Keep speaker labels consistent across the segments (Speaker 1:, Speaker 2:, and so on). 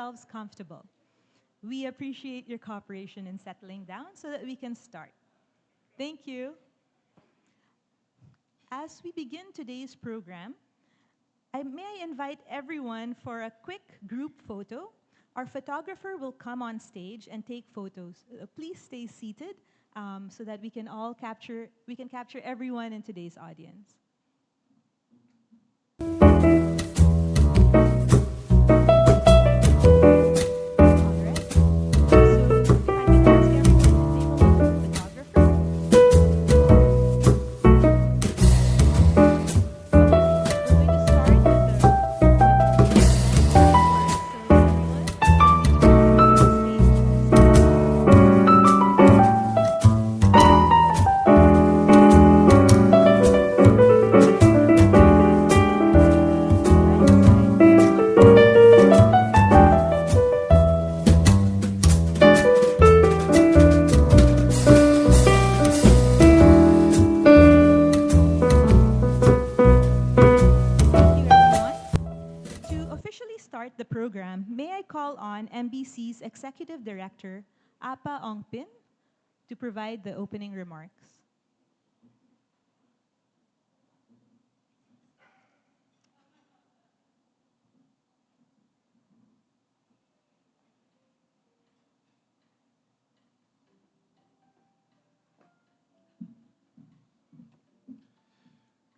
Speaker 1: yourselves comfortable. We appreciate your cooperation in settling down so that we can start. Thank you. As we begin today's program, may I invite everyone for a quick group photo. Our photographer will come on stage and take photos. Please stay seated so that we can capture everyone in today's audience. The program, may I call on MBC's Executive Director, Apa Ongpin, to provide the opening remarks.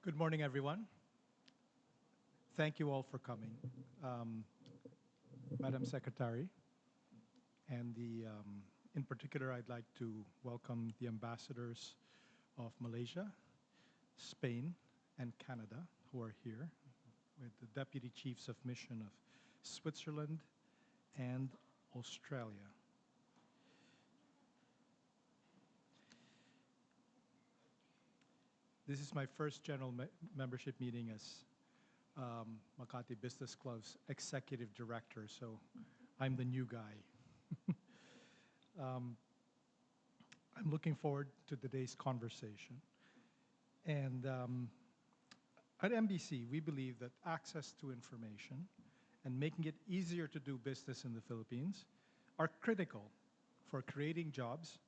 Speaker 2: Good morning, everyone. Thank you all for coming. Madam Secretary, and in particular, I'd like to welcome the ambassadors of Malaysia, Spain, and Canada who are here, with the Deputy Chiefs of Mission of Switzerland and Australia. This is my first general membership meeting as Makati Business Club's Executive Director, so I'm the new guy. I'm looking forward to today's conversation. And at MBC, we believe that access to information and making it easier to do business in the Philippines are critical for creating jobs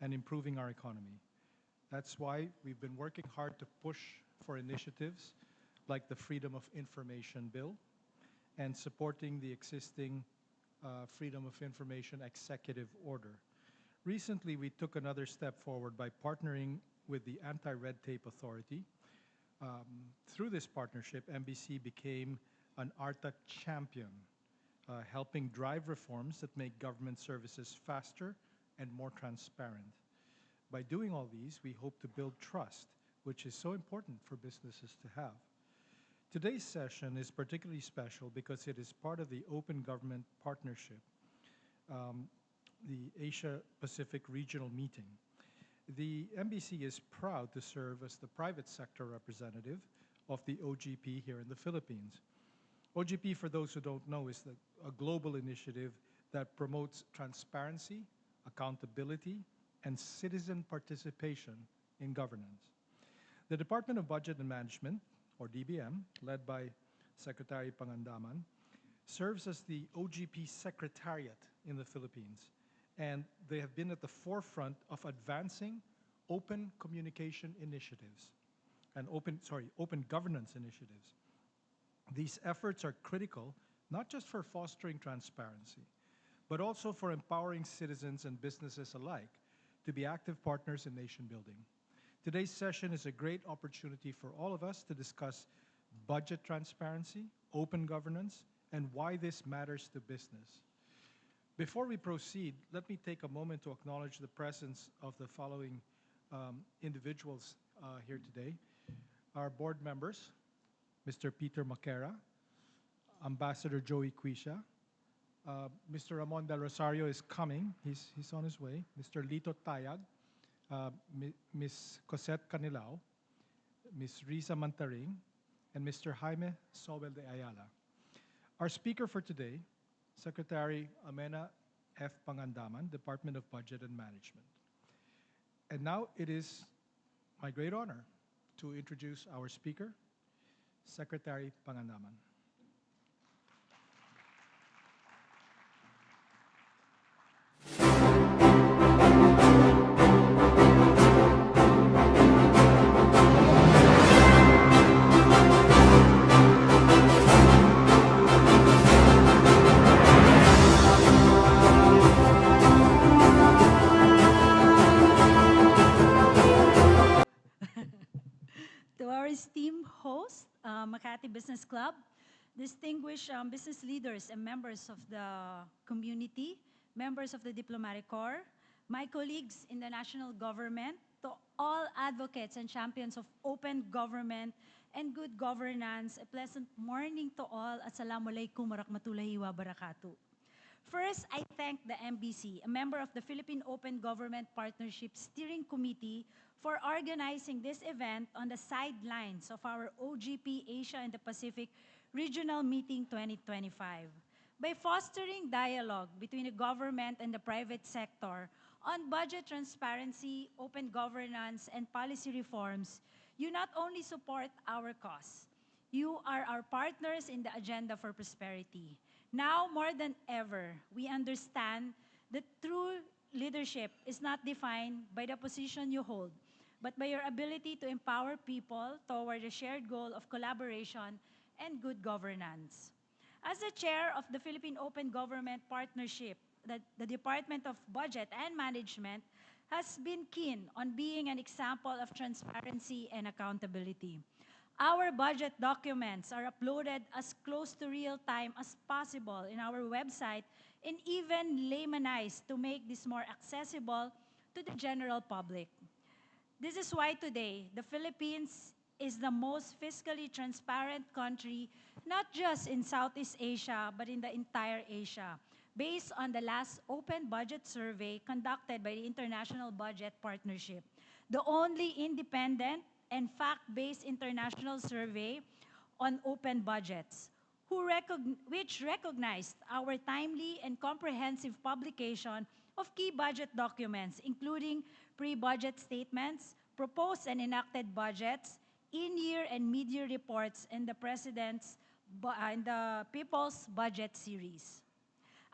Speaker 2: and improving our economy. That's why we've been working hard to push for initiatives like the Freedom of Information Bill and supporting the existing Freedom of Information Executive Order. Recently, we took another step forward by partnering with the Anti-Red Tape Authority. Through this partnership, MBC became an ARTAC champion, helping drive reforms that make government services faster and more transparent. By doing all these, we hope to build trust, which is so important for businesses to have. Today's session is particularly special because it is part of the Open Government Partnership, the Asia-Pacific Regional Meeting. The MBC is proud to serve as the private sector representative of the OGP here in the Philippines. OGP, for those who don't know, is a global initiative that promotes transparency, accountability, and citizen participation in governance. The Department of Budget and Management, or DBM, led by Secretary Pangandaman, serves as the OGP Secretariat in the Philippines, and they have been at the forefront of advancing open communication initiatives and open governance initiatives. These efforts are critical not just for fostering transparency, but also for empowering citizens and businesses alike to be active partners in nation building. Today's session is a great opportunity for all of us to discuss budget transparency, open governance, and why this matters to business. Before we proceed, let me take a moment to acknowledge the presence of the following individuals here today. Our board members, Mr. Peter Maquera, Ambassador Joey Quisha, Mr. Ramon Del Rosario is coming, he's on his way, Mr. Lito Tayag, Ms. Cosette Canilao, Ms. Risa Mantaring, and Mr. Jaime Sobel de Ayala. Our speaker for today, Secretary Amenah F. Pangandaman, Department of Budget and Management. And now it is my great honor to introduce our speaker, Secretary Pangandaman.
Speaker 3: Makati Business Club, distinguished business leaders and members of the community, members of the diplomatic corps, my colleagues in the national government, to all advocates and champions of open government and good governance, a pleasant morning to all. Assalamualaikum warahmatullahi wabarakatuh. First, I thank the MBC, a member of the Philippine Open Government Partnership Steering Committee, for organizing this event on the sidelines of our OGP Asia and the Pacific Regional Meeting 2025. By fostering dialogue between the government and the private sector on budget transparency, open governance, and policy reforms, you not only support our cause, you are our partners in the agenda for prosperity. Now, more than ever, we understand that true leadership is not defined by the position you hold, but by your ability to empower people toward the shared goal of collaboration and good governance. As the chair of the Philippine Open Government Partnership, the Department of Budget and Management has been keen on being an example of transparency and accountability. Our budget documents are uploaded as close to real time as possible in our website and even laymanized to make this more accessible to the general public. This is why today, the Philippines is the most fiscally transparent country, not just in Southeast Asia, but in the entire Asia, based on the last open budget survey conducted by the International Budget Partnership, the only independent and fact-based international survey on open budgets, which recognized our timely and comprehensive publication of key budget documents, including pre-budget statements, proposed and enacted budgets, in-year and mid-year reports, and the President's and the People's Budget Series.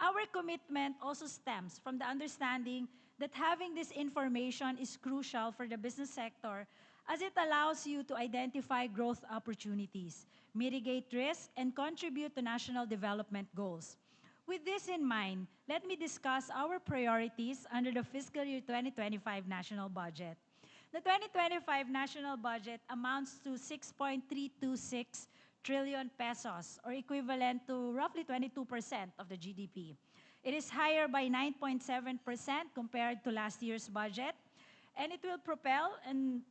Speaker 3: Our commitment also stems from the understanding that having this information is crucial for the business sector as it allows you to identify growth opportunities, mitigate risk, and contribute to national development goals. With this in mind, let me discuss our priorities under the fiscal year 2025 national budget. The 2025 national budget amounts to 6.326 trillion pesos, or equivalent to roughly 22% of the GDP. It is higher by 9.7% compared to last year's budget, and it will propel an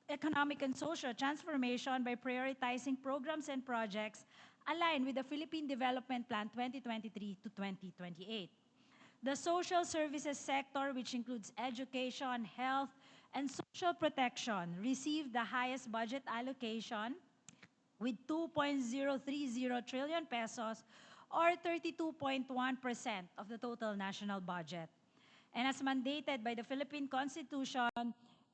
Speaker 3: economic and social transformation by prioritizing programs and projects aligned with the Philippine Development Plan 2023 to 2028. The social services sector, which includes education, health, and social protection, received the highest budget allocation with 2.030 trillion pesos, or 32.1% of the total national budget. And as mandated by the Philippine Constitution,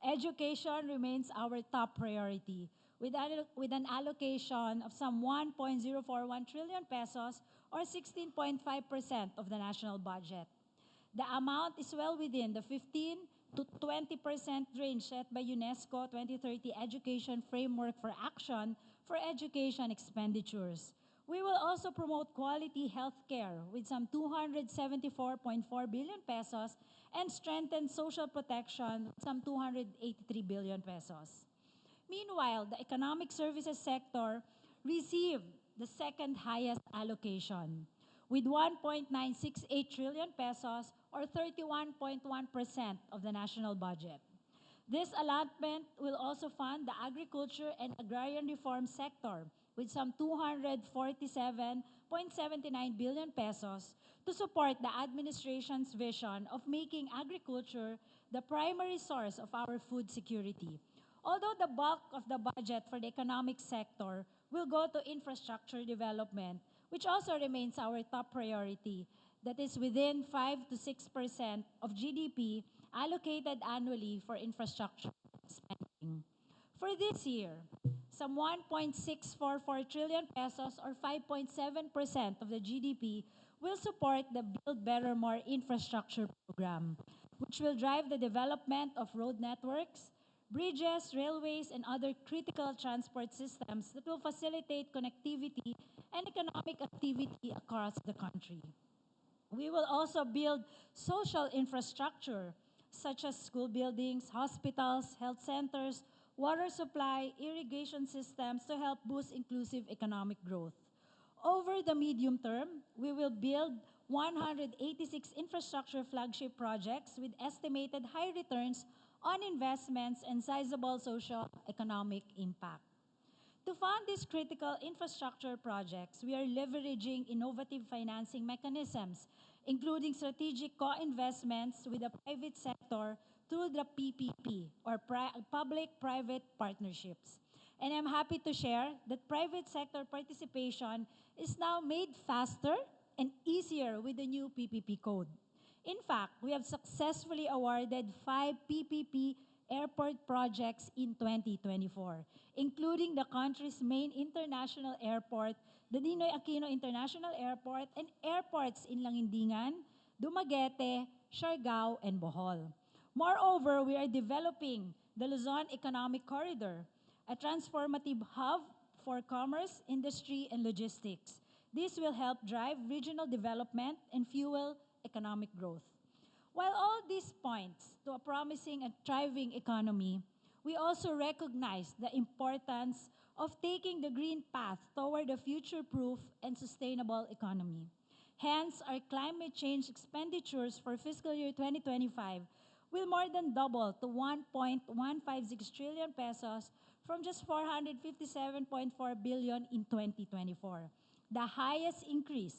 Speaker 3: education remains our top priority, with an allocation of some 1.041 trillion pesos, or 16.5% of the national budget. The amount is well within the 15 to 20% range set by UNESCO 2030 Education Framework for Action for Education Expenditures. We will also promote quality healthcare with some 274.4 billion pesos and strengthen social protection with some 283 billion pesos. Meanwhile, the economic services sector received the second highest allocation with 1.968 trillion pesos, or 31.1% of the national budget. This allotment will also fund the agriculture and agrarian reform sector with some 247.79 billion pesos to support the administration's vision of making agriculture the primary source of our food security. Although the bulk of the budget for the economic sector will go to infrastructure development, which also remains our top priority, that is within 5 to 6% of GDP allocated annually for infrastructure spending. For this year, some 1.644 trillion pesos, or 5.7% of the GDP will support the Build Better More infrastructure program, which will drive the development of road networks, bridges, railways, and other critical transport systems that will facilitate connectivity and economic activity across the country. We will also build social infrastructure such as school buildings, hospitals, health centers, water supply, irrigation systems to help boost inclusive economic growth. Over the medium term, we will build 186 infrastructure flagship projects with estimated high returns on investments and sizable social economic impact. To fund these critical infrastructure projects, we are leveraging innovative financing mechanisms, including strategic co-investments with the private sector through the PPP, or public-private partnerships. And I'm happy to share that private sector participation is now made faster and easier with the new PPP code. In fact, we have successfully awarded 5 PPP airport projects in 2024, including the country's main international airport, the Ninoy Aquino International Airport, and airports in Langindingan, Dumaguete, Siargao, and Bohol. Moreover, we are developing the Luzon Economic Corridor, a transformative hub for commerce, industry, and logistics. This will help drive regional development and fuel economic growth. While all these points to a promising and thriving economy, we also recognize the importance of taking the green path toward a future-proof and sustainable economy. Hence, our climate change expenditures for fiscal year 2025 will more than double to 1.156 trillion pesos from just 457.4 billion in 2024, the highest increase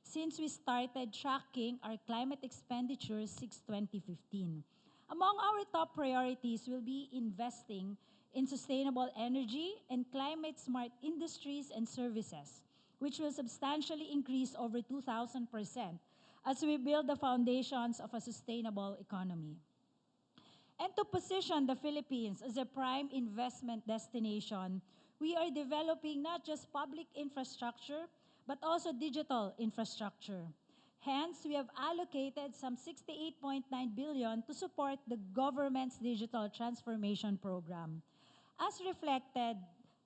Speaker 3: since we started tracking our climate expenditures since 2015. Among our top priorities will be investing in sustainable energy and climate-smart industries and services, which will substantially increase over 2,000% as we build the foundations of a sustainable economy. And to position the Philippines as a prime investment destination, we are developing not just public infrastructure, but also digital infrastructure. Hence, we have allocated some 68.9 billion to support the government's digital transformation program. As reflected,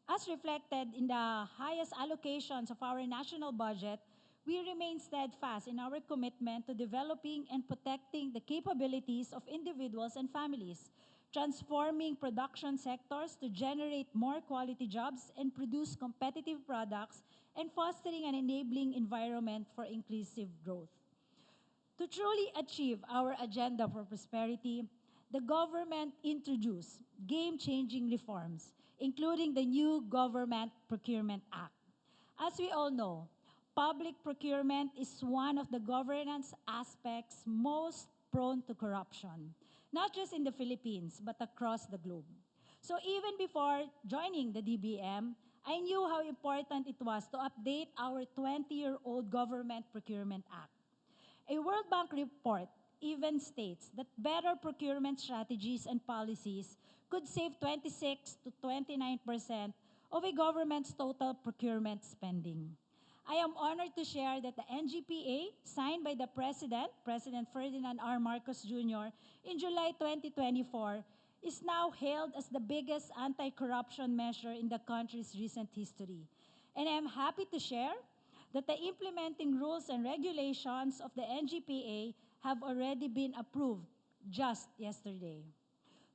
Speaker 3: as reflected in the highest allocations of our national budget, we remain steadfast in our commitment to developing and protecting the capabilities of individuals and families, transforming production sectors to generate more quality jobs and produce competitive products, and fostering an enabling environment for inclusive growth. To truly achieve our agenda for prosperity, the government introduced game-changing reforms, including the new Government Procurement Act. As we all know, public procurement is one of the governance aspects most prone to corruption, not just in the Philippines, but across the globe. So even before joining the DBM, I knew how important it was to update our 20-year-old Government Procurement Act. A World Bank report even states that better procurement strategies and policies could save 26 to 29% of a government's total procurement spending. I am honored to share that the NGPA, signed by the President, President Ferdinand R. Marcos Jr., in July 2024, is now hailed as the biggest anti-corruption measure in the country's recent history. And I am happy to share that the implementing rules and regulations of the NGPA have already been approved just yesterday.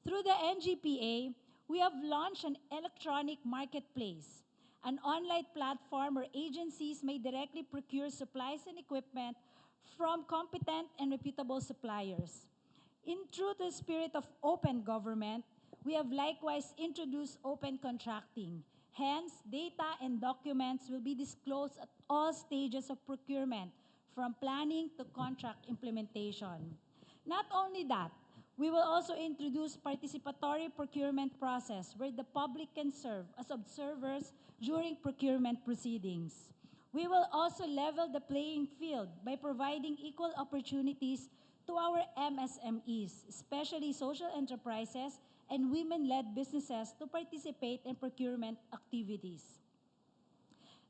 Speaker 3: Through the NGPA, we have launched an electronic marketplace, an online platform where agencies may directly procure supplies and equipment from competent and reputable suppliers. In true to the spirit of open government, we have likewise introduced open contracting. Hence, data and documents will be disclosed at all stages of procurement, from planning to contract implementation. Not only that, we will also introduce participatory procurement process where the public can serve as observers during procurement proceedings. We will also level the playing field by providing equal opportunities to our MSMEs, especially social enterprises and women-led businesses, to participate in procurement activities.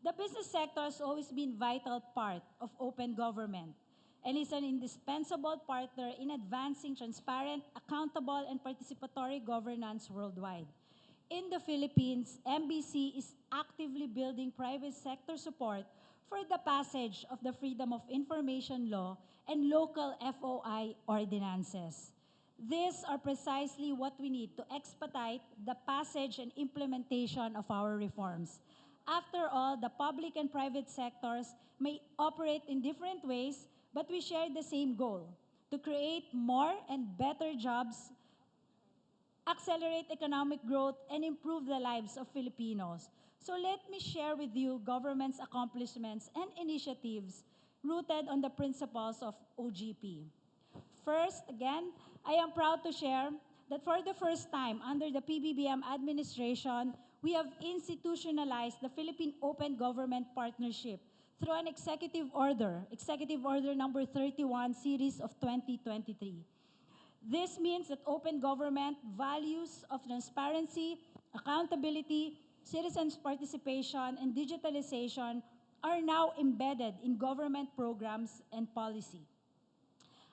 Speaker 3: The business sector has always been a vital part of open government and is an indispensable partner in advancing transparent, accountable, and participatory governance worldwide. In the Philippines, MBC is actively building private sector support for the passage of the Freedom of Information Law and local FOI ordinances. These are precisely what we need to expedite the passage and implementation of our reforms. After all, the public and private sectors may operate in different ways, but we share the same goal: to create more and better jobs, accelerate economic growth, and improve the lives of Filipinos. So let me share with you government's accomplishments and initiatives rooted on the principles of OGP. First, again, I am proud to share that for the first time under the PBBM administration, we have institutionalized the Philippine Open Government Partnership through an Executive Order number 31, series of 2023. This means that open government, values of transparency, accountability, citizens' participation, and digitalization are now embedded in government programs and policy.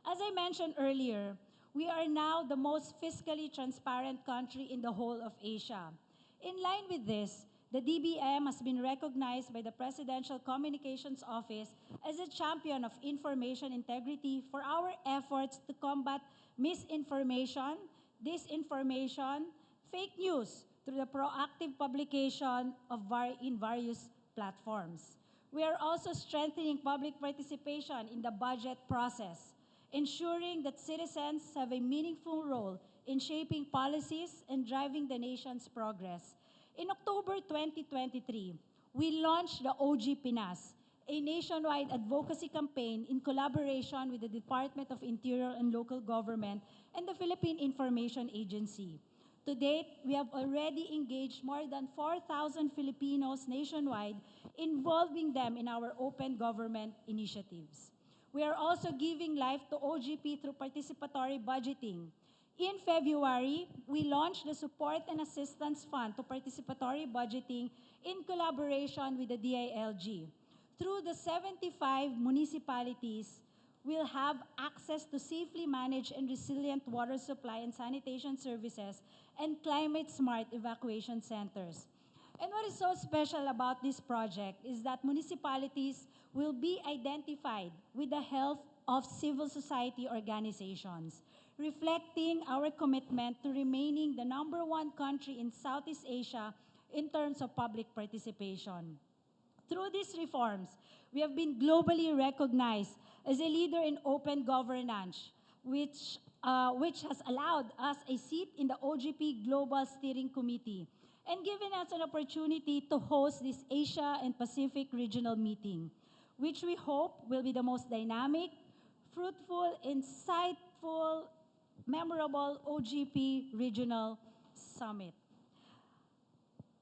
Speaker 3: As I mentioned earlier, we are now the most fiscally transparent country in the whole of Asia. In line with this, the DBM has been recognized by the Presidential Communications Office as a champion of information integrity for our efforts to combat misinformation, disinformation, fake news through the proactive publication of in various platforms. We are also strengthening public participation in the budget process, ensuring that citizens have a meaningful role in shaping policies and driving the nation's progress. In October 2023, we launched the OG Pinas, a nationwide advocacy campaign in collaboration with the Department of Interior and Local Government and the Philippine Information Agency. To date, we have already engaged more than 4,000 Filipinos nationwide, involving them in our open government initiatives. We are also giving life to OGP through participatory budgeting. In February, we launched the Support and Assistance Fund to Participatory Budgeting in collaboration with the DILG. Through the 75 municipalities, we'll have access to safely managed and resilient water supply and sanitation services and climate-smart evacuation centers. And what is so special about this project is that municipalities will be identified with the help of civil society organizations, reflecting our commitment to remaining the #1 country in Southeast Asia in terms of public participation. Through these reforms, we have been globally recognized as a leader in open governance, which has allowed us a seat in the OGP Global Steering Committee and given us an opportunity to host this Asia and Pacific regional meeting, which we hope will be the most dynamic, fruitful, insightful, memorable OGP Regional Summit.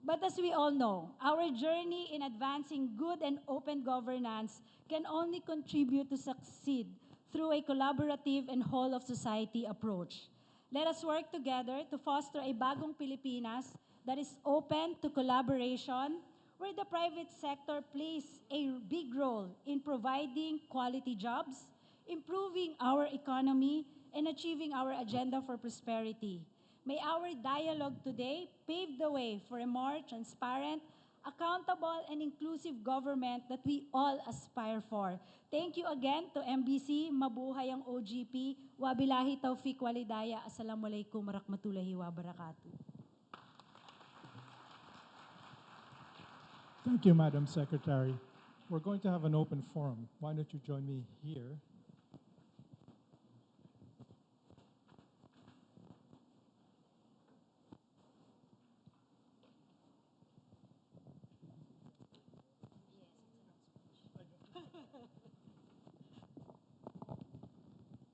Speaker 3: But as we all know, our journey in advancing good and open governance can only contribute to succeed through a collaborative and whole-of-society approach. Let us work together to foster a bagong Pilipinas that is open to collaboration, where the private sector plays a big role in providing quality jobs, improving our economy, and achieving our agenda for prosperity. May our dialogue today pave the way for a more transparent, accountable, and inclusive government that we all aspire for. Thank you again to MBC, mabuhay ang OGP, wabilahi taufiq walidaya, assalamualaikum warahmatullahi wabarakatuh.
Speaker 2: Thank you, Madam Secretary. We're going to have an open forum. Why don't you join me here?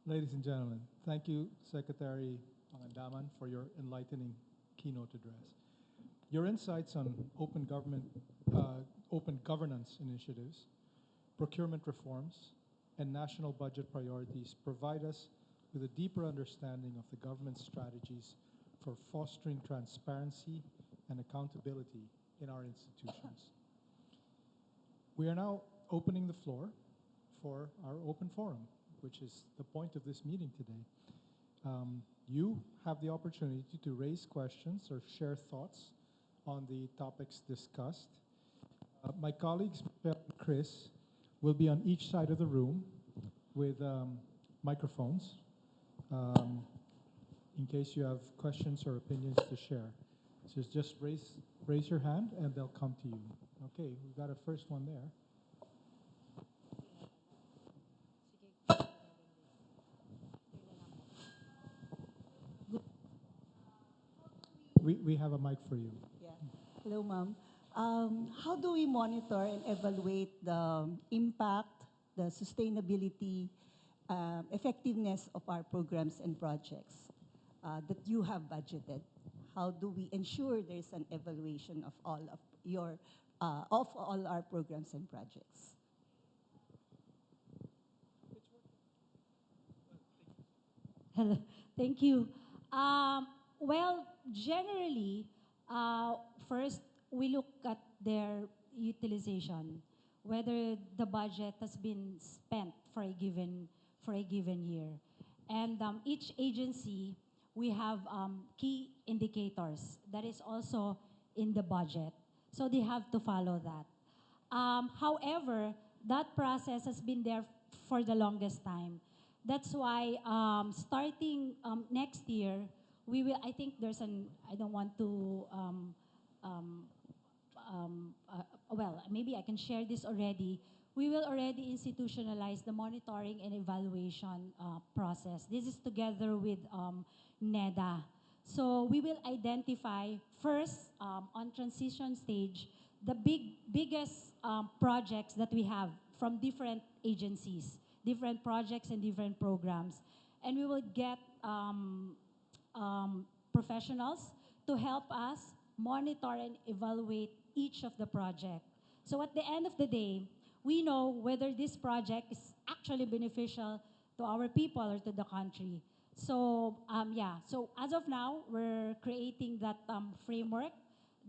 Speaker 2: Ladies and gentlemen, thank you, Secretary Pangandaman, for your enlightening keynote address. Your insights on open governance initiatives, procurement reforms, and national budget priorities provide us with a deeper understanding of the government's strategies for fostering transparency and accountability in our institutions. We are now opening the floor for our open forum, which is the point of this meeting today. You have the opportunity to raise questions or share thoughts on the topics discussed. My colleagues, Michelle and Chris, will be on each side of the room with microphones. in case you have questions or opinions to share. So just raise your hand and they'll come to you. Okay, we've got a first one there. We have a mic for you.
Speaker 4: Yeah. Hello, ma'am. How do we monitor and evaluate the impact, the sustainability, effectiveness of our programs and projects that you have budgeted? How do we ensure there's an evaluation of all of your of all our programs and projects?
Speaker 3: Hello. Thank you. Well, generally, first we look at their utilization, whether the budget has been spent for a given year, and each agency we have key indicators that is also in the budget, so they have to follow that. However, that process has been there for the longest time. That's why starting next year, we will, I think there's an, I don't want to, well, maybe I can share this already. We will already institutionalize the monitoring and evaluation process. This is together with NEDA. So we will identify first on transition stage the biggest projects that we have from different agencies, different projects and different programs. And we will get professionals to help us monitor and evaluate each of the project. So at the end of the day, we know whether this project is actually beneficial to our people or to the country. So yeah, so as of now, we're creating that framework,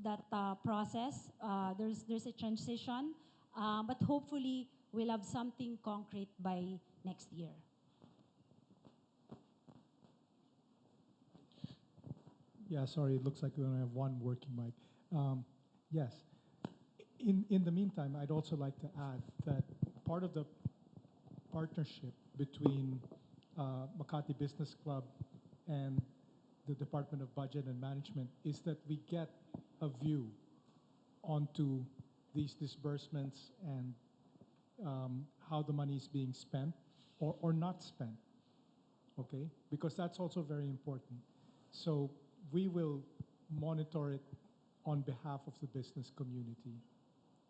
Speaker 3: that process. There's a transition, but hopefully we'll have something concrete by next year.
Speaker 2: Yeah, sorry, it looks like we only have one working mic. Yes. In the meantime, I'd also like to add that part of the partnership between Makati Business Club and the Department of Budget and Management is that we get a view onto these disbursements and how the money is being spent or not spent, okay? Because that's also very important. So we will monitor it on behalf of the business community.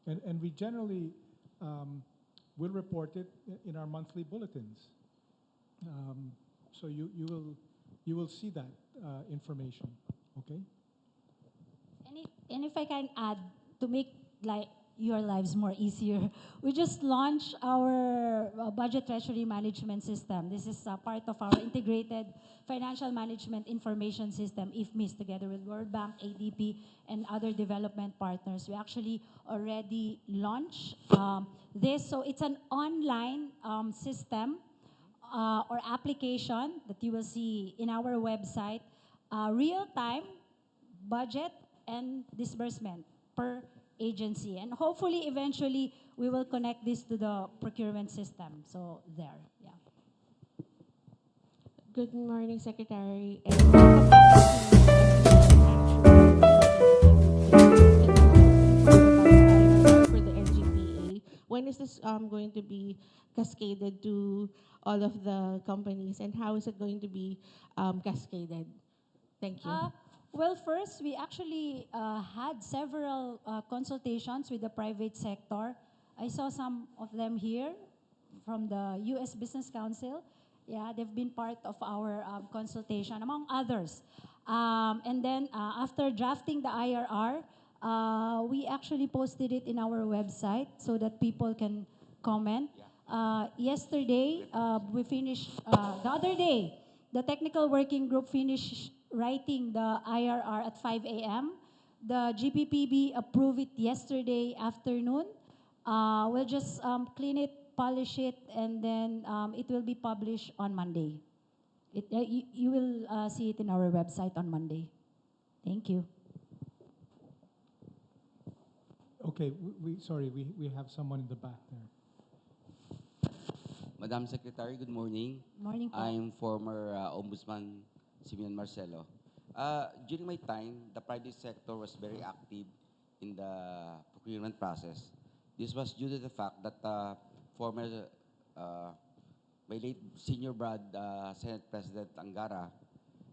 Speaker 2: And we generally will report it in our monthly bulletins. So you will see that information, okay?
Speaker 3: And if I can add to make your lives more easier, we just launched our budget treasury management system. This is part of our integrated financial management information system, IFMIS, together with World Bank, ADP, and other development partners. We actually already launched this. So it's an online system or application that you will see in our website, real-time budget and disbursement per agency. And hopefully, eventually, we will connect this to the procurement system. So there, yeah.
Speaker 5: Good morning, Secretary. For the NGPA, when is this going to be cascaded to all of the companies, and how is it going to be cascaded? Thank you.
Speaker 3: Well, first, we actually had several consultations with the private sector. I saw some of them here from the U.S. Business Council. Yeah, they've been part of our consultation, among others. And then after drafting the IRR, we actually posted it in our website so that people can comment. Yesterday, we finished, the other day, the technical working group finished writing the IRR at 5 a.m. The GPPB approved it yesterday afternoon. We'll just clean it, polish it, and then it will be published on Monday. You will see it in our website on Monday. Thank you.
Speaker 2: Okay, we have someone in the back there.
Speaker 6: Madam Secretary, good morning.
Speaker 3: Morning po.
Speaker 6: I'm former Ombudsman Simeon Marcelo. During my time, the private sector was very active in the procurement process. This was due to the fact that former, uh, my late senior Brad, Senate President Angara,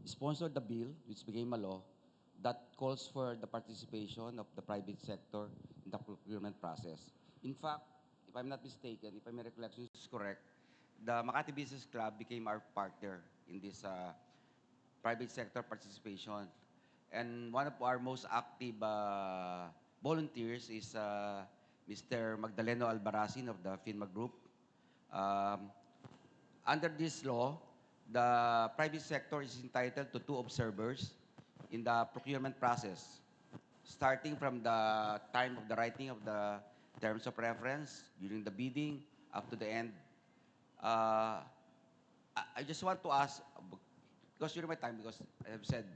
Speaker 6: sponsored the bill, which became a law, that calls for the participation of the private sector in the procurement process. In fact, if I'm not mistaken, if my recollection is correct, the Makati Business Club became our partner in this private sector participation. And one of our most active volunteers is Mr. Magdaleno Albaracin of the FINMA Group. Um, Under this law, the private sector is entitled to 2 observers in the procurement process, starting from the time of the writing of the terms of reference, during the bidding, up to the end. Uh, I just want to ask, because during my time, because I have said,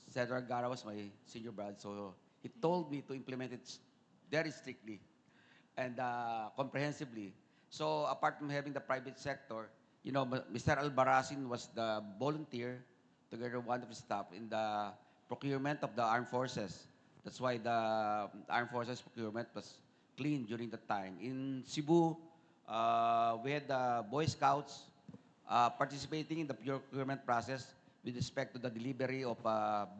Speaker 6: Senator Gara was my senior brad, so he told me to implement it very strictly and comprehensively. So apart from having the private sector, you know, Mr. Albaracin was the volunteer, together with one of his staff, in the procurement of the armed forces. That's why the armed forces procurement was clean during that time. In Cebu, we had the Boy Scouts participating in the procurement process with respect to the delivery of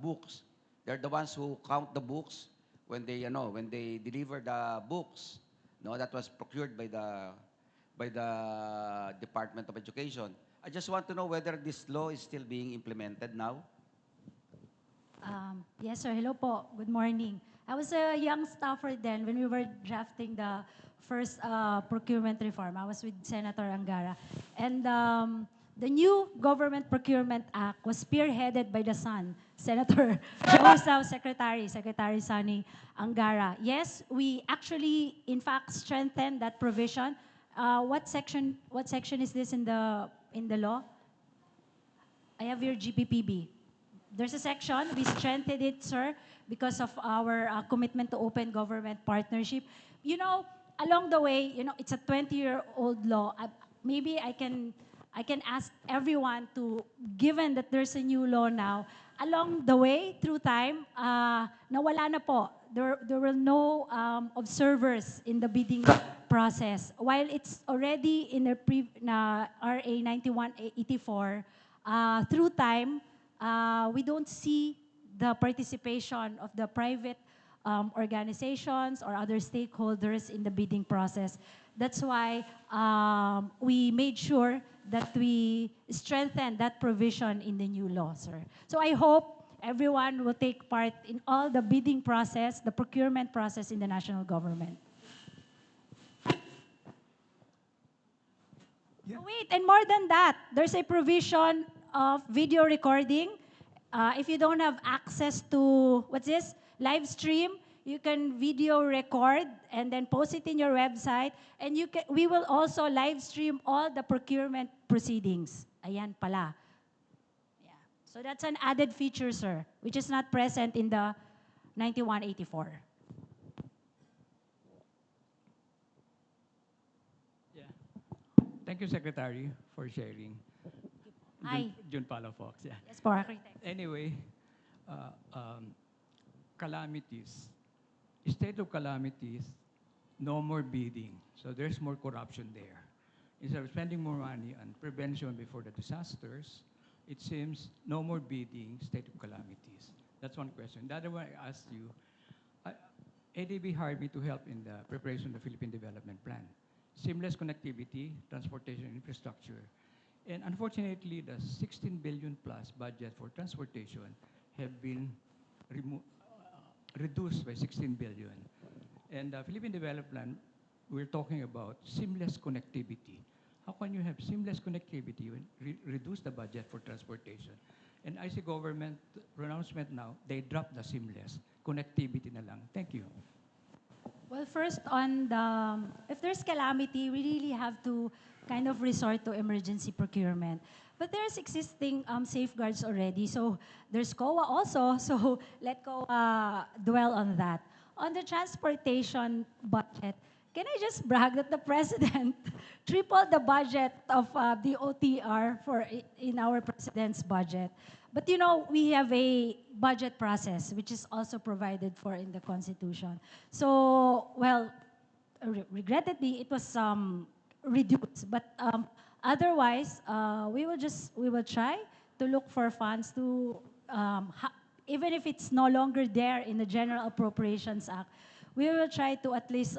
Speaker 6: books. They're the ones who count the books when they, you know, when they deliver the books. No, that was procured by the Department of Education. I just want to know whether this law is still being implemented now.
Speaker 3: Yes, sir. Hello po. Good morning. I was a young staffer then when we were drafting the first procurement reform. I was with Senator Angara. And the new Government Procurement Act was spearheaded by the son, Senator Joe Secretary, Secretary Sonny Angara. Yes, we actually, in fact, strengthened that provision. What section is this in the law? I have your GPPB. There's a section, we strengthened it, sir, because of our commitment to open government partnership. You know, along the way, you know, it's a 20-year-old law. Maybe I can ask everyone to, given that there's a new law now, along the way, through time, nawala na po. There were no observers in the bidding process. While it's already in the RA 9184, through time, we don't see the participation of the private organizations or other stakeholders in the bidding process. That's why we made sure that we strengthen that provision in the new law, sir. So I hope everyone will take part in all the bidding process, the procurement process in the national government.
Speaker 2: Yeah.
Speaker 3: Wait, and more than that, there's a provision of video recording. If you don't have access to, what's this, live stream, you can video record and then post it in your website. And we will also live stream all the procurement proceedings. Ayan pala. Yeah. So that's an added feature, sir, which is not present in the 9184.
Speaker 7: Yeah. Thank you, Secretary, for sharing.
Speaker 3: Hi.
Speaker 7: Jun Palafox, yeah.
Speaker 3: Yes, for architect.
Speaker 7: Anyway, calamities. State of calamities, no more bidding. So there's more corruption there. Instead of spending more money on prevention before the disasters, it seems no more bidding, state of calamities. That's one question. The other one I asked you, ADB hired me to help in the preparation of the Philippine Development Plan. Seamless connectivity, transportation infrastructure. And unfortunately, the 16 billion plus budget for transportation have been reduced by 16 billion. And the Philippine Development Plan, we're talking about seamless connectivity. How can you have seamless connectivity when reduce the budget for transportation? And I see government pronouncement now, they drop the seamless connectivity na lang. Thank you.
Speaker 3: Well, first on the, if there's calamity, we really have to kind of resort to emergency procurement. But there's existing safeguards already. So there's COA also, so let COA dwell on that. On the transportation budget, can I just brag that the president tripled the budget of the OTR in our president's budget. But you know, we have a budget process which is also provided for in the Constitution. So, well, regrettably, it was reduced. But otherwise, we will try to look for funds to, even if it's no longer there in the General Appropriations Act, we will try to at least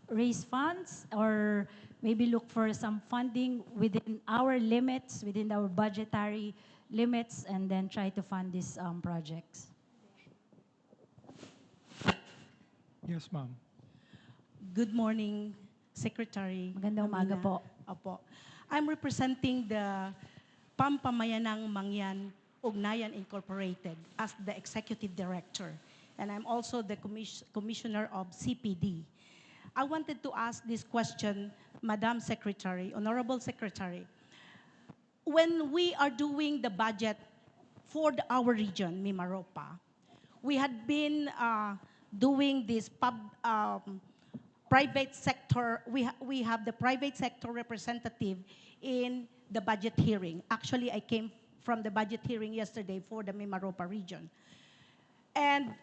Speaker 3: raise funds or maybe look for some funding within our limits, within our budgetary limits, and then try to fund these projects.
Speaker 2: Yes, ma'am.
Speaker 8: Good morning, Secretary.
Speaker 3: Magandang umaga
Speaker 8: Amina.
Speaker 3: po.
Speaker 8: Opo. I'm representing the Pampamayanang Mangyan Ugnayan Incorporated as the Executive Director. And I'm also the Commissioner of CPD. I wanted to ask this question, Madam Secretary, Honorable Secretary. When we are doing the budget for our region, Mimaropa, we had been doing this private sector, we have the private sector representative in the budget hearing. Actually, I came from the budget hearing yesterday for the Mimaropa region. And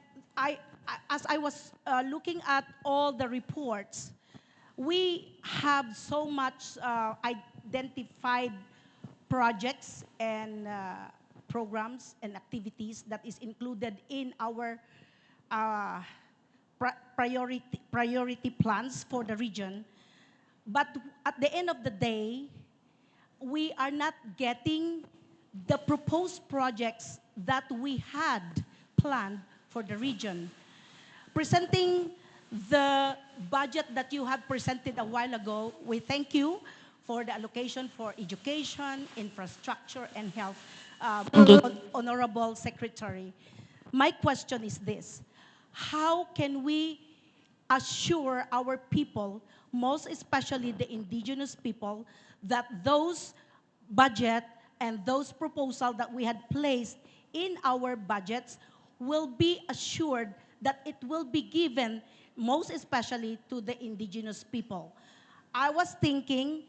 Speaker 8: as I was looking at all the reports, we have so much identified projects and programs and activities that is included in our priority plans for the region. But at the end of the day, we are not getting the proposed projects that we had planned for the region. Presenting the budget that you have presented a while ago, we thank you for the allocation for education, infrastructure, and health, Honorable Secretary. My question is this: how can we assure our people, most especially the indigenous people, that those budget and those proposals that we had placed in our budgets will be assured that it will be given most especially to the indigenous people? I was thinking,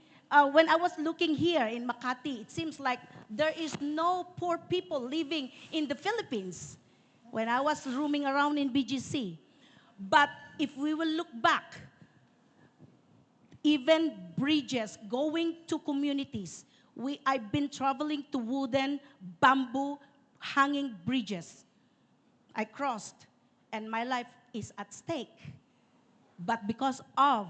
Speaker 8: when I was looking here in Makati, it seems like there is no poor people living in the Philippines when I was roaming around in BGC. But if we will look back, even bridges going to communities, I've been traveling to wooden, bamboo, hanging bridges. I crossed, and my life is at stake. But because of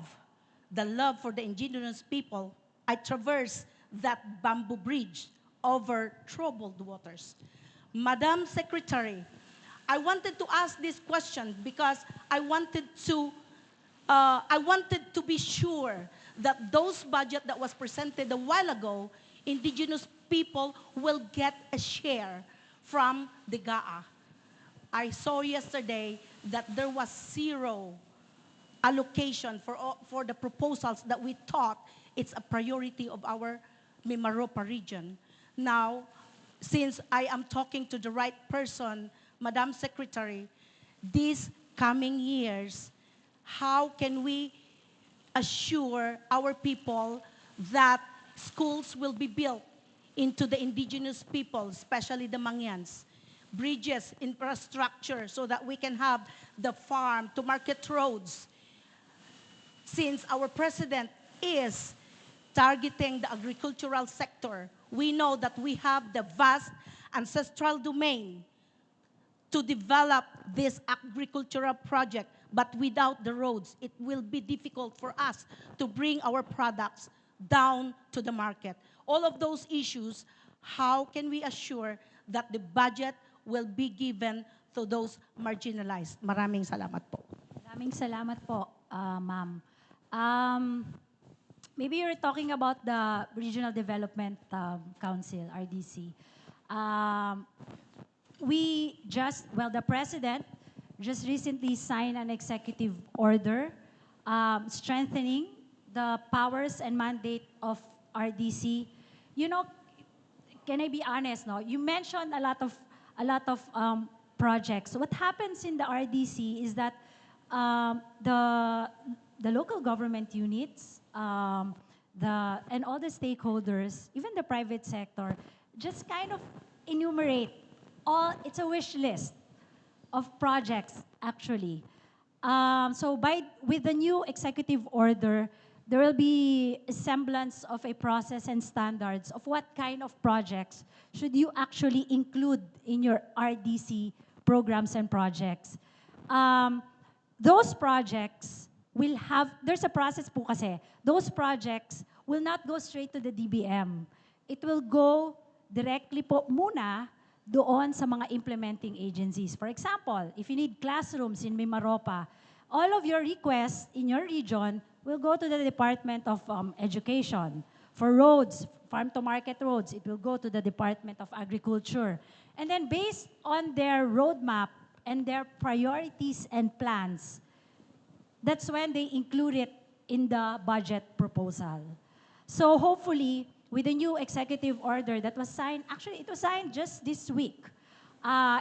Speaker 8: the love for the indigenous people, I traversed that bamboo bridge over troubled waters. Madam Secretary, I wanted to ask this question because I wanted to be sure that those budget that was presented a while ago, indigenous people will get a share from the GAA. I saw yesterday that there was zero allocation for the proposals that we thought it's a priority of our Mimaropa region. Now, since I am talking to the right person, Madam Secretary, these coming years, how can we assure our people that schools will be built into the indigenous people, especially the Mangyans, bridges, infrastructure, so that we can have the farm to market roads? Since our president is targeting the agricultural sector, we know that we have the vast ancestral domain to develop this agricultural project, but without the roads, it will be difficult for us to bring our products down to the market. All of those issues, how can we assure that the budget will be given to those marginalized? Maraming salamat po.
Speaker 3: Maraming salamat po, ma'am. Maybe you're talking about the Regional Development Council, RDC. The president just recently signed an executive order strengthening the powers and mandate of RDC. You know, can I be honest? No, you mentioned a lot of projects. What happens in the RDC is that the local government units, and all the stakeholders, even the private sector, just kind of enumerate all, it's a wish list of projects, actually. With the new executive order, there will be a semblance of a process and standards of what kind of projects should you actually include in your RDC programs and projects. Those projects will have, there's a process po kasi, those projects will not go straight to the DBM. It will go directly po muna doon sa mga implementing agencies. For example, if you need classrooms in Mimaropa, all of your requests in your region will go to the Department of Education. For roads, farm-to-market roads, it will go to the Department of Agriculture. And then based on their roadmap and their priorities and plans, that's when they include it in the budget proposal. So hopefully, with the new executive order that was signed, actually it was signed just this week,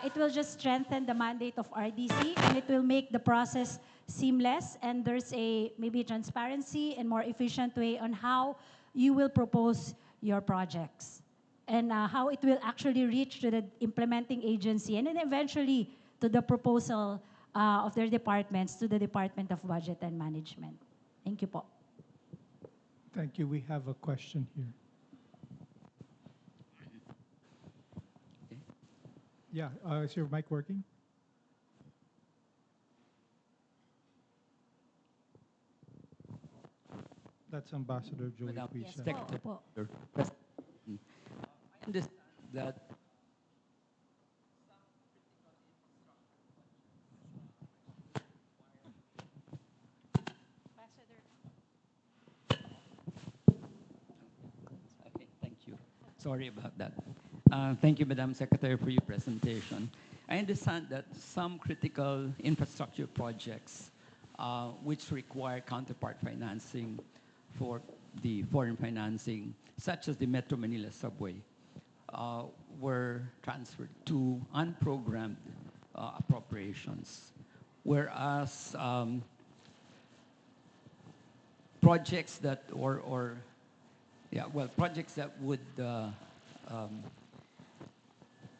Speaker 3: it will just strengthen the mandate of RDC and it will make the process seamless, and there's a maybe transparency and more efficient way on how you will propose your projects and how it will actually reach to the implementing agency and then eventually to the proposal of their departments to the Department of Budget and Management. Thank you po.
Speaker 2: Thank you. We have a question here. Yeah, is your mic working? That's Ambassador Joey
Speaker 7: Madam
Speaker 2: Puisa.
Speaker 7: Secretary.
Speaker 3: Po.
Speaker 7: I understand that okay, thank you. Sorry about that. Thank you, Madam Secretary, for your presentation. I understand that some critical infrastructure projects which require counterpart financing for the foreign financing, such as the Metro Manila subway, were transferred to unprogrammed appropriations, whereas projects that projects that would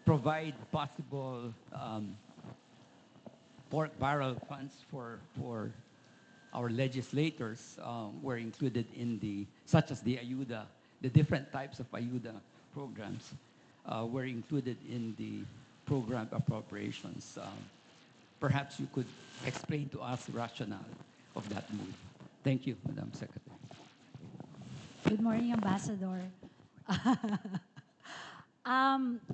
Speaker 7: provide possible pork barrel funds for our legislators were included in the, such as the AYUDA, the different types of AYUDA programs were included in the program appropriations. Perhaps you could explain to us the rationale of that move. Thank you, Madam Secretary.
Speaker 3: Good morning, Ambassador.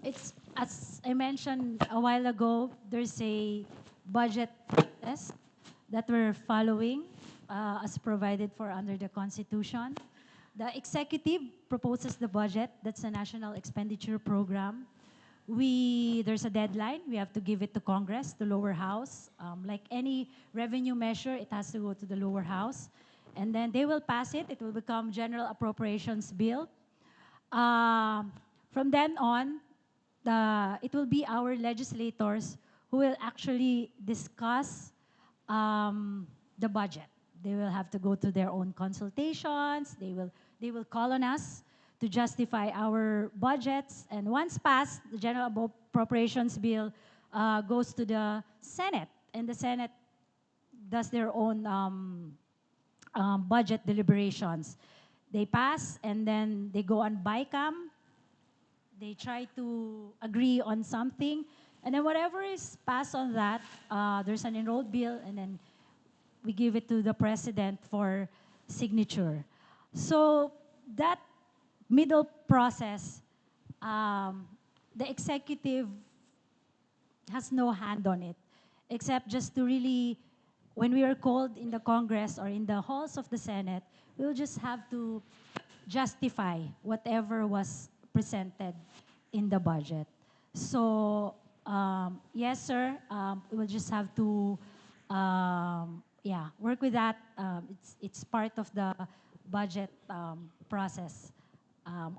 Speaker 3: It's, as I mentioned a while ago, there's a budget process that we're following as provided for under the Constitution. The executive proposes the budget. That's a national expenditure program. There's a deadline. We have to give it to Congress, the lower house. Like any revenue measure, it has to go to the lower house. And then they will pass it. It will become General Appropriations Bill. From then on, it will be our legislators who will actually discuss the budget. They will have to go to their own consultations. They will call on us to justify our budgets. And once passed, the General Appropriations Bill goes to the Senate. And the Senate does their own budget deliberations. They pass, and then they go on BICAM. They try to agree on something. And then whatever is passed on that, there's an enrolled bill, and then we give it to the president for signature. So that middle process, the executive has no hand on it, except just to really, when we are called in the Congress or in the halls of the Senate, we'll just have to justify whatever was presented in the budget. So, yes, sir, we will just have to work with that. It's part of the budget process.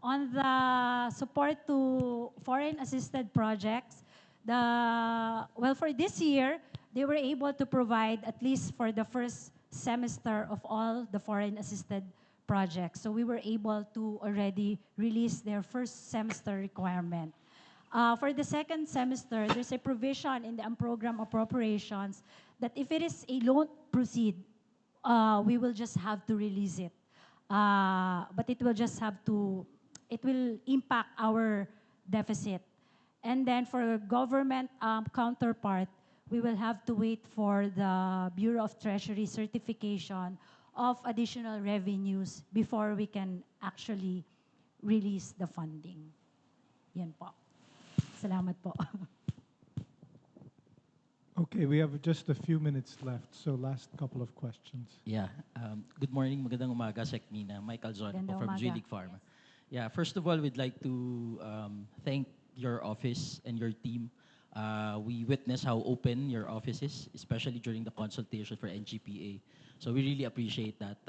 Speaker 3: On the support to foreign assisted projects, for this year, they were able to provide, at least for the first semester of all the foreign assisted projects. So we were able to already release their first semester requirement. For the second semester, there's a provision in the program appropriations that if it is a loan proceed, we will just have to release it. But it will just have to, it will impact our deficit. And then for government counterpart, we will have to wait for the Bureau of Treasury certification of additional revenues before we can actually release the funding. Yan po. Salamat po.
Speaker 2: Okay, we have just a few minutes left, so last couple of questions.
Speaker 9: Yeah. Good morning. Magandang umaga, Sec Mina. Michael Zon
Speaker 3: Magandang
Speaker 9: from
Speaker 3: umaga.
Speaker 9: G-League Pharma. Yeah, first of all, we'd like to thank your office and your team. We witnessed how open your office is, especially during the consultation for NGPA. So we really appreciate that,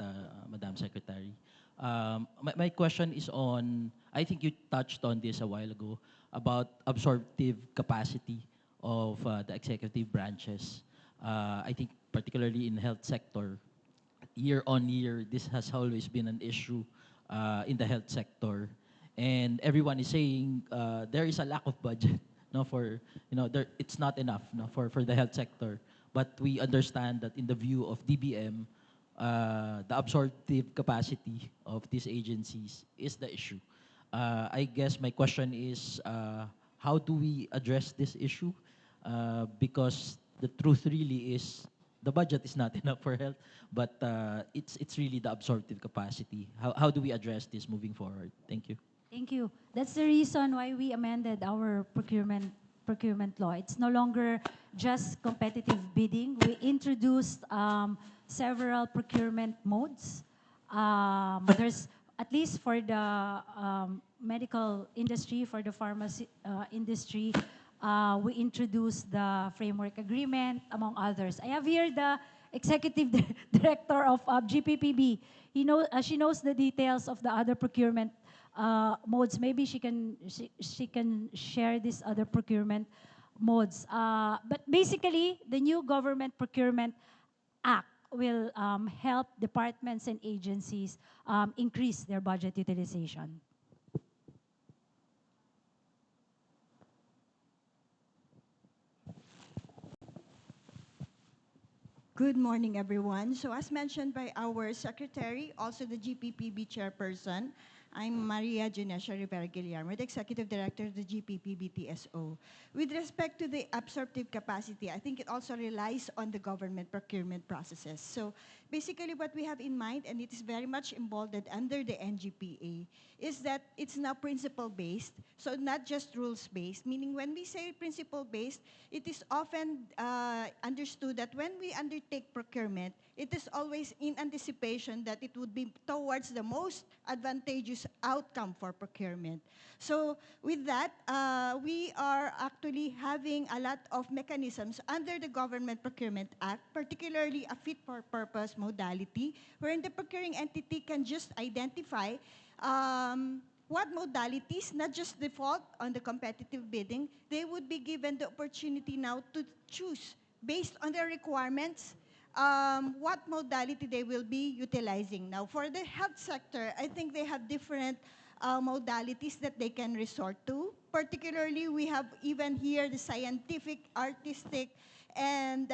Speaker 9: Madam Secretary. My question is on, I think you touched on this a while ago, about absorptive capacity of the executive branches. I think particularly in health sector, year on year, this has always been an issue in the health sector. And everyone is saying there is a lack of budget no, for, it's not enough no, for the health sector. But we understand that in the view of DBM, the absorptive capacity of these agencies is the issue. I guess my question is, how do we address this issue? Because the truth really is, the budget is not enough for health, but it's really the absorptive capacity. How do we address this moving forward? Thank you.
Speaker 3: Thank you. That's the reason why we amended our procurement law. It's no longer just competitive bidding. We introduced several procurement modes. There's, at least for the medical industry, for the pharmacy industry, we introduced the framework agreement, among others. I have here the executive director of GPPB. She knows the details of the other procurement modes. Maybe she can share these other procurement modes. But basically, the new Government Procurement Act will help departments and agencies increase their budget utilization.
Speaker 10: Good morning, everyone. So as mentioned by our secretary, also the GPPB chairperson, I'm Maria Genesia Rivera Guillermo, the Executive Director of the GPPB TSO. With respect to the absorptive capacity, I think it also relies on the government procurement processes. So basically what we have in mind, and it is very much emboldened under the NGPA, is that it's now principle-based, so not just rules-based, meaning when we say principle-based, it is often understood that when we undertake procurement, it is always in anticipation that it would be towards the most advantageous outcome for procurement. So with that, we are actually having a lot of mechanisms under the Government Procurement Act, particularly a fit-for-purpose modality, wherein the procuring entity can just identify what modalities, not just default on the competitive bidding, they would be given the opportunity now to choose based on their requirements what modality they will be utilizing. Now, for the health sector, I think they have different modalities that they can resort to. Particularly, we have even here the scientific, artistic, and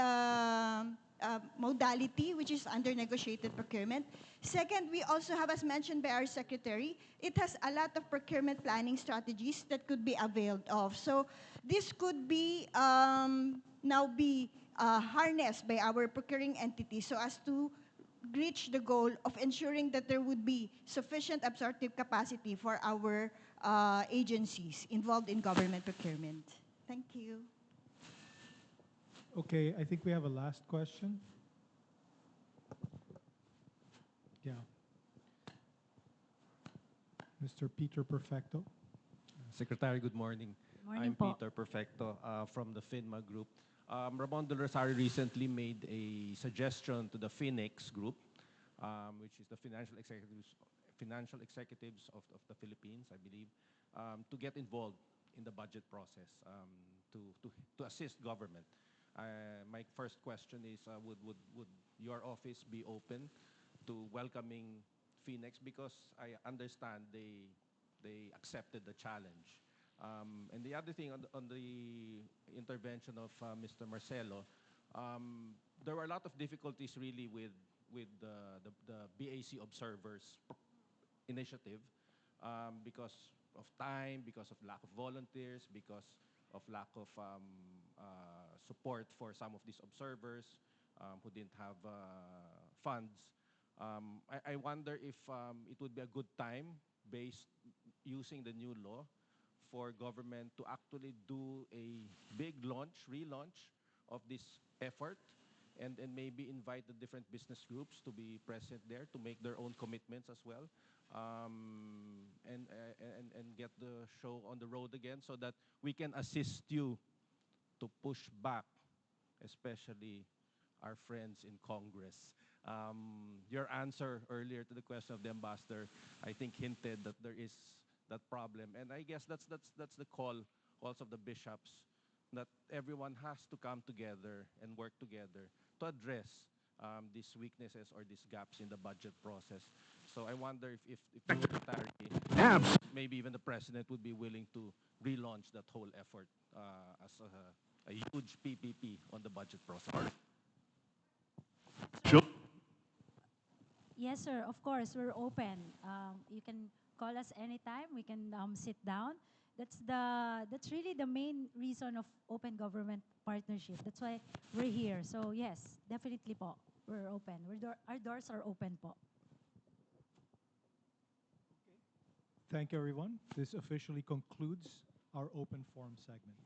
Speaker 10: modality, which is under negotiated procurement. Second, we also have, as mentioned by our secretary, it has a lot of procurement planning strategies that could be availed of. So this could be now be harnessed by our procuring entity so as to reach the goal of ensuring that there would be sufficient absorptive capacity for our agencies involved in government procurement. Thank you.
Speaker 2: Okay, I think we have a last question. Yeah. Mr. Peter Perfecto.
Speaker 11: Secretary, good morning.
Speaker 3: Morning
Speaker 11: I'm
Speaker 3: po.
Speaker 11: Peter Perfecto from the FINMA Group. Ramon Del Rosario recently made a suggestion to the Phoenix Group, which is the financial executives of the Philippines, I believe, to get involved in the budget process to assist government. My first question is, would your office be open to welcoming Phoenix, because I understand they accepted the challenge. And the other thing on the intervention of Mr. Marcelo, there were a lot of difficulties really with the BAC observers initiative, because of time, because of lack of volunteers, because of lack of support for some of these observers who didn't have funds. I wonder if it would be a good time, based using the new law, for government to actually do a big relaunch of this effort, and maybe invite the different business groups to be present there to make their own commitments as well, and get the show on the road again, so that we can assist you to push back, especially our friends in Congress. Your answer earlier to the question of the ambassador, I think, hinted that there is that problem, and I guess that's the call also of the bishops, that everyone has to come together and work together to address these weaknesses or these gaps in the budget process. So I wonder if the Secretary, maybe even the President, would be willing to relaunch that whole effort as a huge PPP on the budget process.
Speaker 3: Yes, sir. Of course, we're open. You can call us anytime. We can sit down. That's really the main reason of open government partnership. That's why we're here. So yes, definitely po, we're open. Our doors are open po.
Speaker 2: Thank you, everyone. This officially concludes our open forum segment.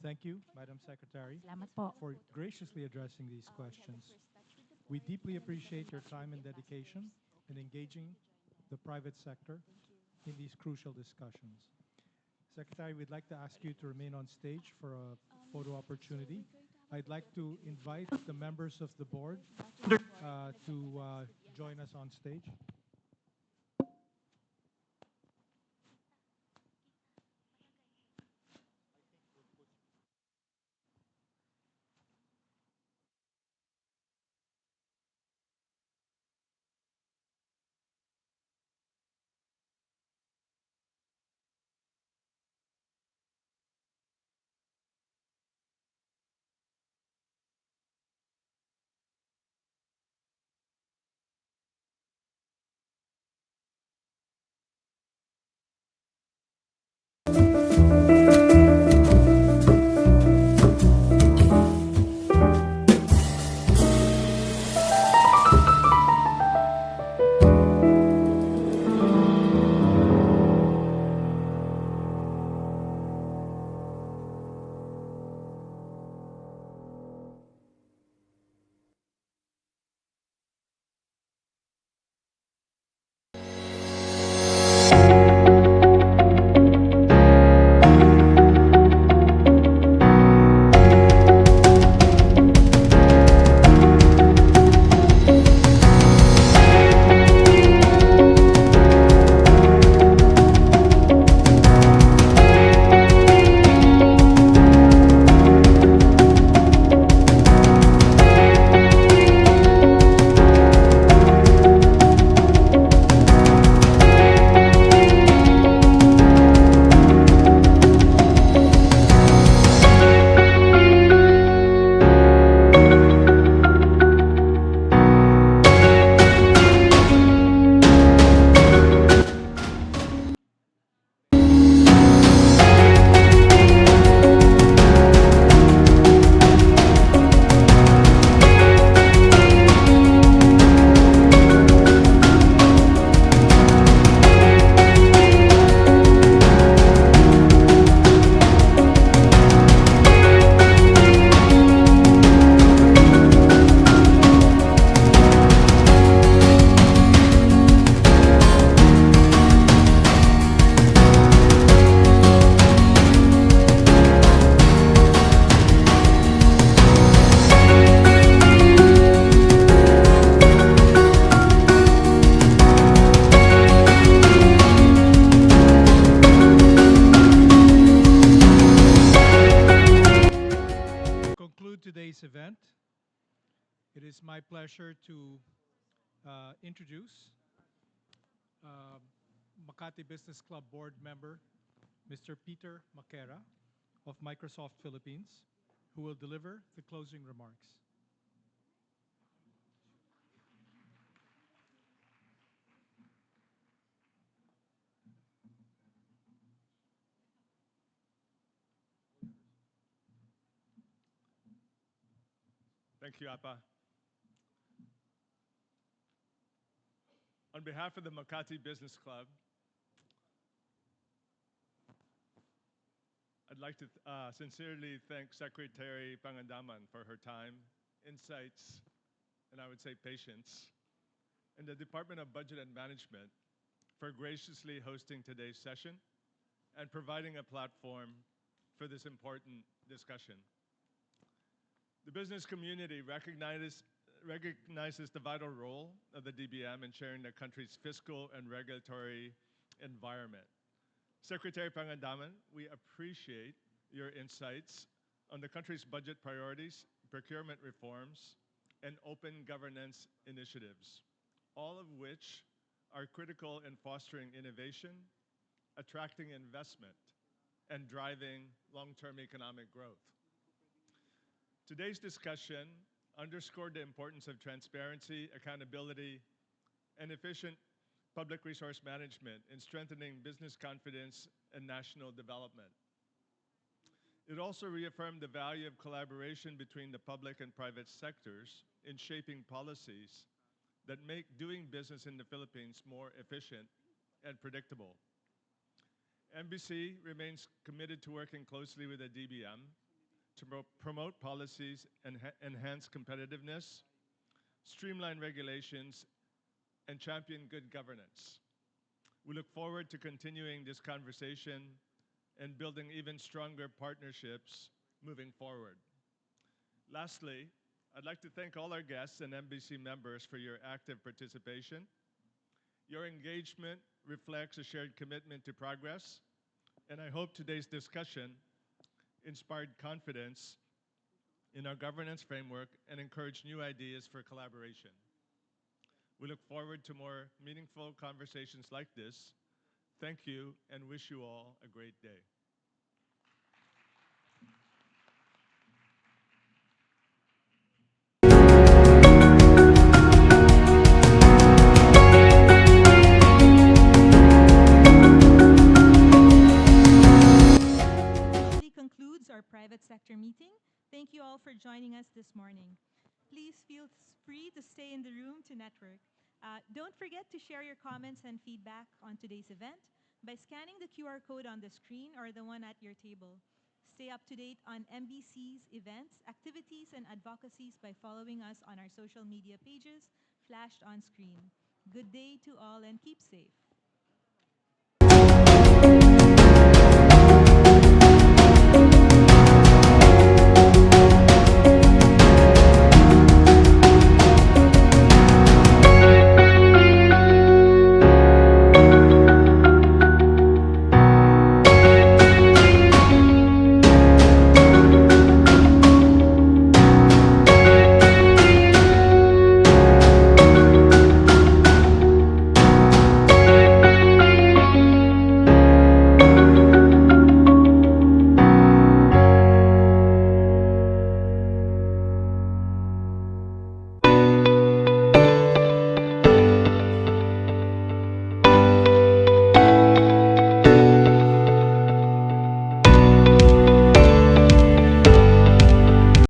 Speaker 2: Thank you, Madam Secretary,
Speaker 3: Salamat po.
Speaker 2: for graciously addressing these questions. We deeply appreciate your time and dedication in engaging the private sector in these crucial discussions. Secretary, we'd like to ask you to remain on stage for a photo opportunity. I'd like to invite the members of the board to join us on stage. Today's event. It is my pleasure to introduce Makati Business Club board member, Mr. Peter Makera of Microsoft Philippines, who will deliver the closing remarks.
Speaker 12: Thank you, Apa. On behalf of the Makati Business Club, I'd like to sincerely thank Secretary Pangandaman for her time, insights, and I would say patience, and the Department of Budget and Management for graciously hosting today's session and providing a platform for this important discussion. The business community recognizes the vital role of the DBM in sharing the country's fiscal and regulatory environment. Secretary Pangandaman, we appreciate your insights on the country's budget priorities, procurement reforms, and open governance initiatives, all of which are critical in fostering innovation, attracting investment, and driving long-term economic growth. Today's discussion underscored the importance of transparency, accountability, and efficient public resource management in strengthening business confidence and national development. It also reaffirmed the value of collaboration between the public and private sectors in shaping policies that make doing business in the Philippines more efficient and predictable. MBC remains committed to working closely with the DBM to promote policies and enhance competitiveness, streamline regulations, and champion good governance. We look forward to continuing this conversation and building even stronger partnerships moving forward. Lastly, I'd like to thank all our guests and MBC members for your active participation. Your engagement reflects a shared commitment to progress, and I hope today's discussion inspired confidence in our governance framework and encouraged new ideas for collaboration. We look forward to more meaningful conversations like this. Thank you and wish you all a great day.
Speaker 1: Concludes our private sector meeting. Thank you all for joining us this morning. Please feel free to stay in the room to network. Don't forget to share your comments and feedback on today's event by scanning the QR code on the screen or the one at your table. Stay up to date on MBC's events, activities, and advocacies by following us on our social media pages flashed on screen. Good day to all and keep safe.